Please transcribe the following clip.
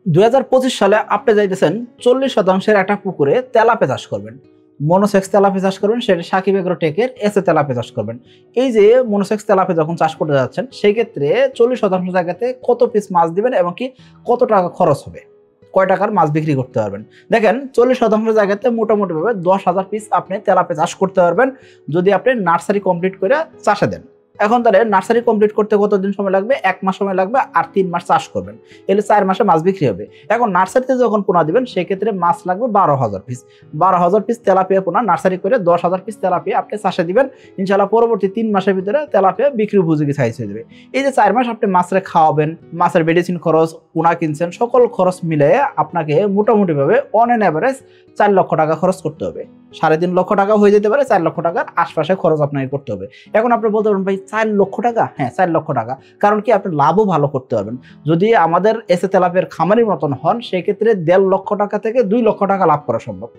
2025 সালে আপনি যাইতেছেন 40% একটা পুকুরে তেলাপিয়া চাষ করবেন। মনোসেক্স তেলাপিয়া চাষ করবেন, সেটা সাকিব এগ্রোটেকের এসে তেলাপিয়া চাষ করবেন। এই যে মনোসেক্স তেলাপিয়া যখন চাষ করতে যাচ্ছেন, সেই ক্ষেত্রে 40% জায়গাতে কত পিস মাছ দিবেন এবং কি কত টাকা খরচ হবে, কয় টাকার মাছ বিক্রি করতে পারবেন। দেখেন 40% জায়গাতে মোটামুটি ভাবে 10,000 পিস আপনি তেলাপিয়া চাষ করতে পারবেন যদি আপনি নার্সারি কমপ্লিট করে চাষে দেন। এখন তাহলে নার্সারি কমপ্লিট করতে কতদিন সময় লাগবে? 1 মাস সময় লাগবে, আর 3 মাস চাষ করবেন, এলে 4 মাসে মাছ বিক্রি হবে। এখন নার্সারিতে যখন পোনা দিবেন সেক্ষেত্রে মাছ লাগবে 12,000 পিস। 12,000 পিস তেলাপিয়া পোনা নার্সারি করে 10,000 পিস তেলাপিয়া আপনি চাষে দিবেন। ইনশাল্লাহ পরবর্তী 3 মাসের ভিতরে তেলাপিয়া বিক্রি উপযোগী সাইজ হয়ে যাবে। এই যে 4 মাস আপনি মাছের খাওয়াবেন, মাছের মেডিসিন খরচ, পোনা কিনছেন, সকল খরচ মিলিয়ে আপনাকে মোটামুটি ভাবে অন এন অ্যাভারেজ 4 লক্ষ টাকা খরচ করতে হবে। 3.5 লক্ষ টাকা হয়ে যেতে পারে, 4 লক্ষ টাকার আশপাশে খরচ আপনাকে করতে হবে। এখন আপনি বলতে পারেন ভাই 4 লক্ষ টাকা? হ্যাঁ, 4 লক্ষ টাকা। কারণ কি আপনি লাভও ভালো করতে পারবেন। যদি আমাদের এসে তেলাপিয়ার খামারের মতন হন সেক্ষেত্রে 1.5 লক্ষ টাকা থেকে 2 লক্ষ টাকা লাভ করা সম্ভব।